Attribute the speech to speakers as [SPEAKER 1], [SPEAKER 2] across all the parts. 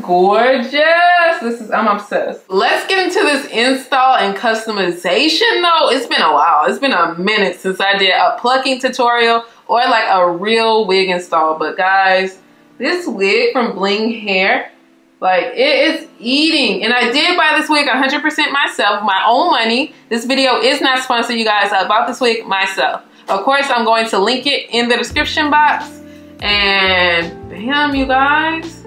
[SPEAKER 1] gorgeous. I'm obsessed. Let's get into this install and customization though. It's been a while. It's been a minute since I did a plucking tutorial or like a real wig install. But guys, this wig from Bling hair, like it is eating. And I did buy this wig 100% myself, my own money. This video is not sponsored, you guys. I bought this wig myself. Of course, I'm going to link it in the description box. And bam, you guys,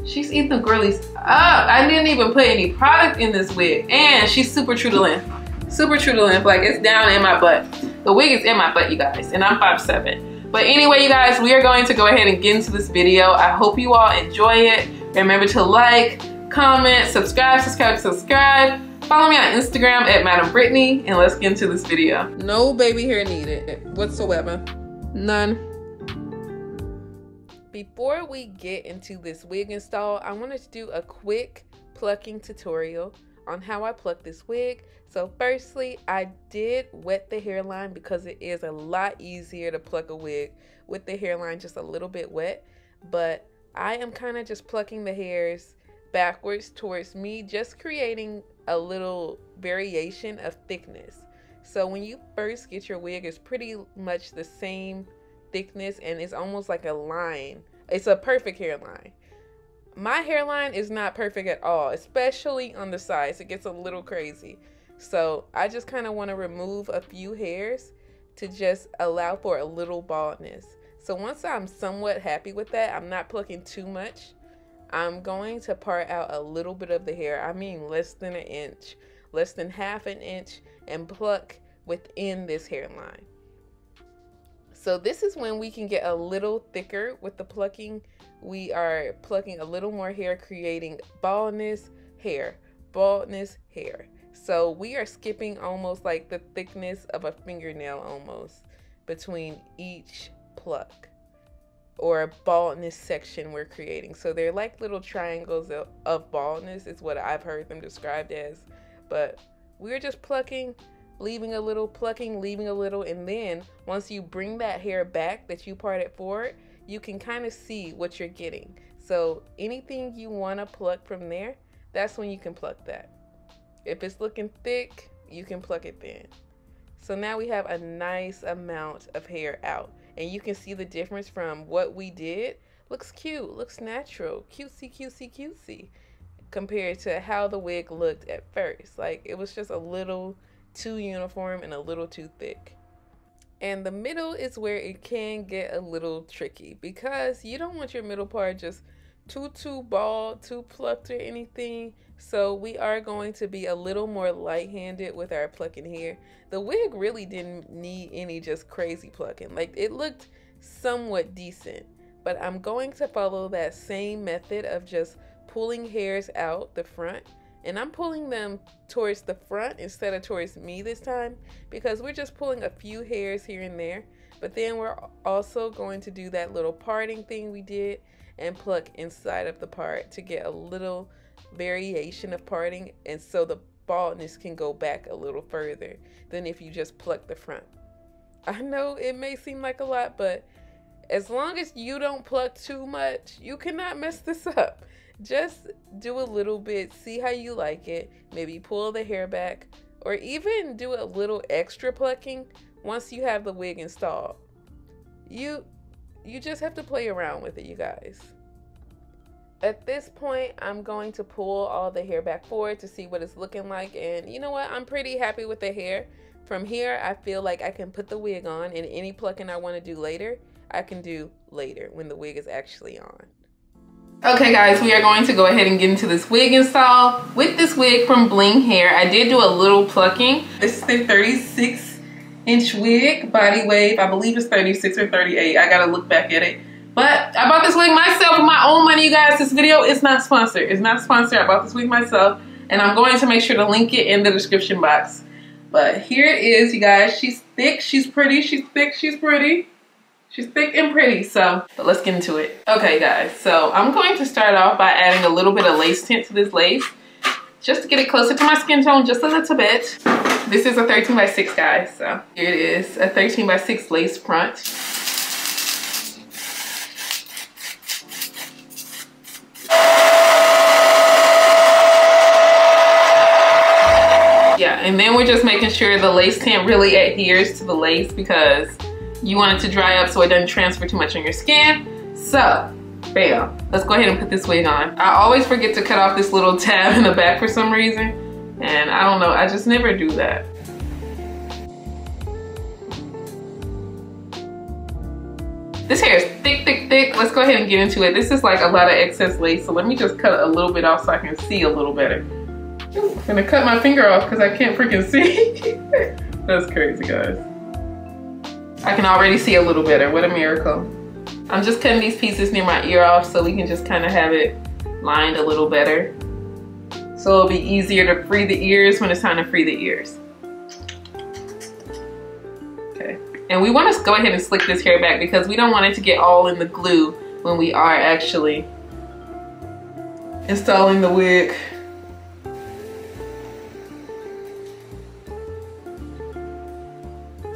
[SPEAKER 1] she's eating the girlies up. I didn't even put any product in this wig. And she's super true to length. Super true to length, like it's down in my butt. The wig is in my butt, you guys, and I'm 5'7". But anyway, you guys, we are going to go ahead and get into this video. I hope you all enjoy it. Remember to like, comment, subscribe. Follow me on Instagram at Madam Brittany, and let's get into this video. No baby hair needed whatsoever. None. Before we get into this wig install, I wanted to do a quick plucking tutorial on how I pluck this wig. So firstly, I did wet the hairline because it is a lot easier to pluck a wig with the hairline just a little bit wet. But I am kind of just plucking the hairs backwards towards me, just creating a little variation of thickness. So when you first get your wig, it's pretty much the same thickness and it's almost like a line. It's a perfect hairline. My hairline is not perfect at all, especially on the sides. It gets a little crazy. So I just kind of want to remove a few hairs to just allow for a little baldness. So once I'm somewhat happy with that, I'm not plucking too much. I'm going to part out a little bit of the hair. I mean less than an inch, less than half an inch, and pluck within this hairline. So this is when we can get a little thicker with the plucking. We are plucking a little more hair, creating baldness, hair, baldness, hair. So we are skipping almost like the thickness of a fingernail almost between each pluck or a baldness section we're creating. So they're like little triangles of baldness is what I've heard them described as. But we're just plucking, leaving a little, plucking, leaving a little, and then once you bring that hair back that you parted forward, you can kind of see what you're getting. So anything you want to pluck from there, that's when you can pluck that. If it's looking thick, you can pluck it thin. So now we have a nice amount of hair out, and you can see the difference from what we did. Looks cute, looks natural, cutesy, cutesy, cutesy, compared to how the wig looked at first. Like it was just a little too uniform and a little too thick. And the middle is where it can get a little tricky because you don't want your middle part just too bald, too plucked or anything. So we are going to be a little more light-handed with our plucking here. The wig really didn't need any just crazy plucking. Like it looked somewhat decent, but I'm going to follow that same method of just pulling hairs out the front. And I'm pulling them towards the front instead of towards me this time because we're just pulling a few hairs here and there. But then we're also going to do that little parting thing we did and pluck inside of the part to get a little variation of parting, and so the baldness can go back a little further than if you just pluck the front. I know it may seem like a lot, but as long as you don't pluck too much, you cannot mess this up. Just do a little bit, see how you like it. Maybe pull the hair back or even do a little extra plucking once you have the wig installed. You just have to play around with it, you guys. At this point, I'm going to pull all the hair back forward to see what it's looking like. And you know what? I'm pretty happy with the hair. From here, I feel like I can put the wig on, and any plucking I want to do later, I can do later when the wig is actually on. Okay guys, we are going to go ahead and get into this wig install with this wig from Bling hair. I did do a little plucking. This is the 36-inch wig, body wave. I believe it's 36 or 38. I gotta look back at it. But I bought this wig myself with my own money, you guys. This video is not sponsored. It's not sponsored. I bought this wig myself, and I'm going to make sure to link it in the description box. But here it is, you guys. She's thick, she's pretty, she's thick, she's pretty. She's thick and pretty, so but let's get into it. Okay guys, so I'm going to start off by adding a little bit of lace tint to this lace, just to get it closer to my skin tone just a little bit. This is a 13x6, guys, so here it is, a 13x6 lace front. and then we're just making sure the lace tint really adheres to the lace because you want it to dry up so it doesn't transfer too much on your skin. So, bam. Let's go ahead and put this wig on. I always forget to cut off this little tab in the back for some reason. And I don't know, I just never do that. This hair is thick, thick, thick. Let's go ahead and get into it. This is like a lot of excess lace, so let me just cut a little bit off so I can see a little better. I'm gonna cut my finger off because I can't freaking see. That's crazy, guys. I can already see a little better. What a miracle. I'm just cutting these pieces near my ear off so we can just kind of have it lined a little better. So it'll be easier to free the ears when it's time to free the ears. Okay. And we want to go ahead and slick this hair back because we don't want it to get all in the glue when we are actually installing the wig.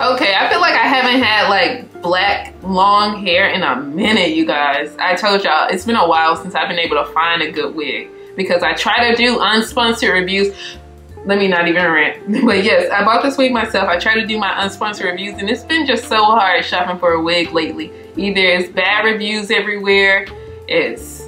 [SPEAKER 1] Okay, I feel like I haven't had like black long hair in a minute, you guys. I told y'all, it's been a while since I've been able to find a good wig because I try to do unsponsored reviews. Let me not even rant. But yes, I bought this wig myself. I try to do my unsponsored reviews and it's been just so hard shopping for a wig lately. Either it's bad reviews everywhere, it's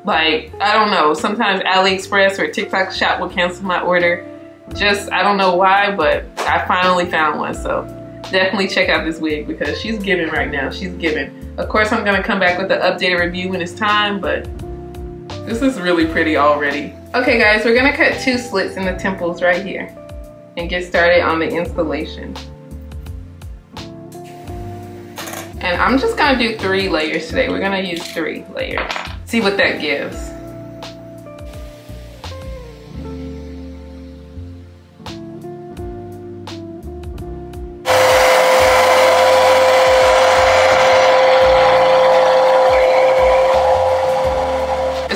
[SPEAKER 1] like, I don't know, sometimes Aliexpress or TikTok shop will cancel my order. Just, I don't know why, but I finally found one, so definitely check out this wig because she's giving right now. She's giving. Of course, I'm gonna come back with the updated review when it's time, but this is really pretty already. Okay guys, we're gonna cut 2 slits in the temples right here and get started on the installation. And I'm just gonna do 3 layers today. We're gonna use 3 layers. See what that gives.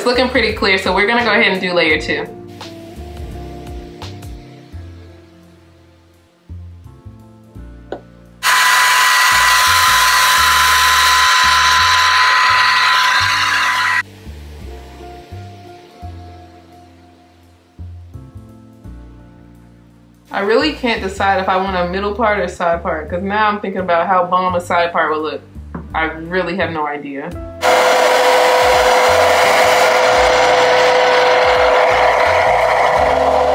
[SPEAKER 1] Looking pretty clear, so we're gonna go ahead and do layer 2. I really can't decide if I want a middle part or side part because now I'm thinking about how bomb a side part will look. I really have no idea.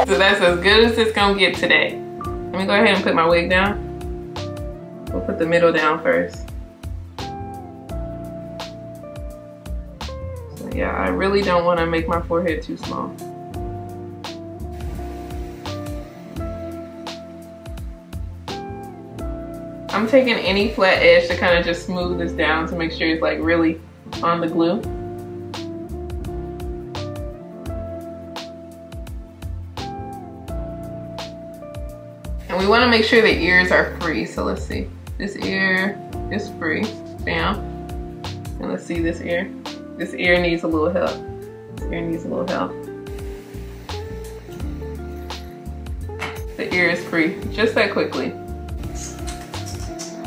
[SPEAKER 1] So that's as good as it's gonna get today. Let me go ahead and put my wig down. We'll put the middle down first. So yeah, I really don't want to make my forehead too small. I'm taking any flat edge to kind of just smooth this down to make sure it's like really on the glue. And we want to make sure the ears are free. So let's see. This ear is free. Bam. And let's see this ear. This ear needs a little help. This ear needs a little help. The ear is free. Just that quickly.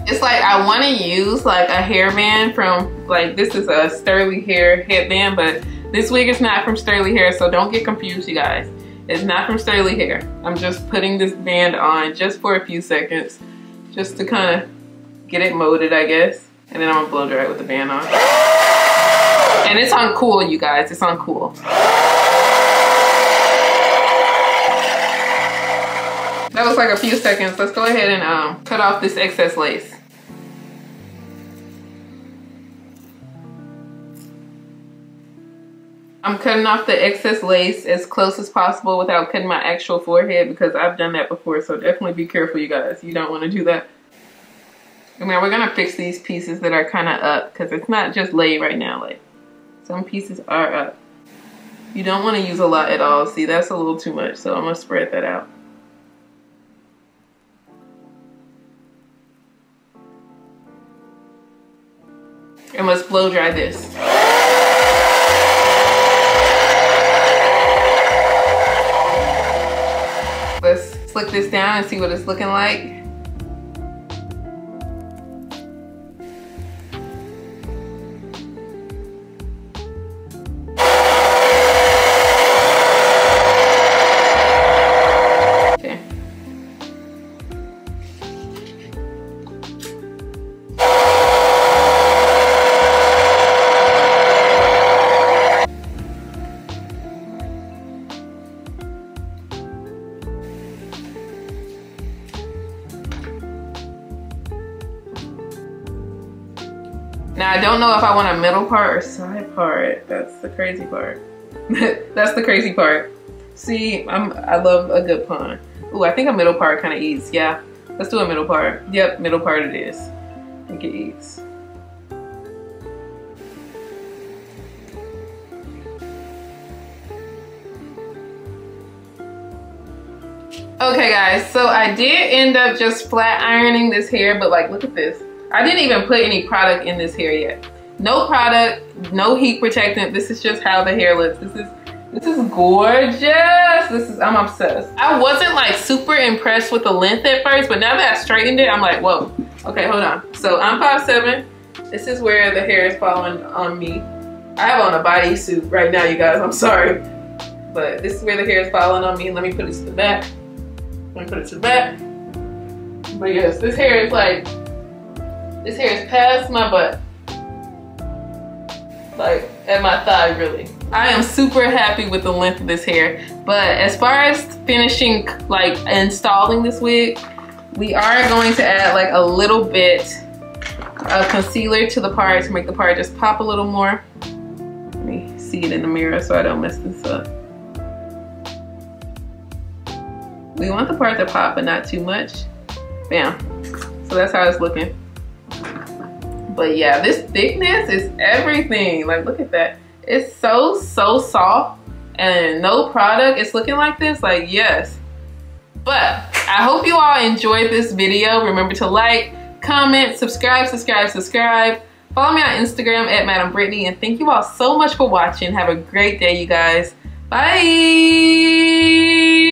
[SPEAKER 1] It's like I want to use like a hairband from, like, this is a Sterling Hair headband, but this wig is not from Sterling Hair, so don't get confused, you guys. It's not from Sterling Hair. I'm just putting this band on just for a few seconds, just to kind of get it molded, I guess. And then I'm gonna blow dry it with the band on. And it's on cool, you guys. It's on cool. That was like a few seconds. Let's go ahead and cut off this excess lace. I'm cutting off the excess lace as close as possible without cutting my actual forehead because I've done that before, so definitely be careful, you guys. You don't want to do that. And now we're gonna fix these pieces that are kind of up because it's not just laid right now. Like, some pieces are up. You don't want to use a lot at all. See, that's a little too much, so I'm gonna spread that out. And let's blow dry this. Let's slick this down and see what it's looking like. Okay, Now I don't know if I want a middle part or side part. That's the crazy part. That's the crazy part. See, I love a good pun. Ooh, I think a middle part kind of eats. Yeah, let's do a middle part. Yep, middle part it is. I think it eats. Okay guys, so I did end up just flat ironing this hair, but like, look at this. I didn't even put any product in this hair yet. No product, no heat protectant. This is just how the hair looks. This is gorgeous. I'm obsessed. I wasn't like super impressed with the length at first, but now that I straightened it, I'm like, whoa. Okay, hold on. So I'm 5'7". This is where the hair is falling on me. I have on a bodysuit right now, you guys, I'm sorry. But this is where the hair is falling on me. Let me put it to the back. Let me put it to the back. But yes, this hair is past my butt. Like, at my thigh, really. I am super happy with the length of this hair. But as far as finishing, like, installing this wig, we are going to add like a little bit of concealer to the part to make the part just pop a little more. Let me see it in the mirror so I don't mess this up. We want the part to pop, but not too much. Bam. So that's how it's looking. But yeah, this thickness is everything. Like, look at that. It's so soft and no product. It's looking like this, like, yes. But I hope you all enjoyed this video. Remember to like, comment, subscribe. Follow me on Instagram at Madam Brittany, and thank you all so much for watching. Have a great day, you guys. Bye.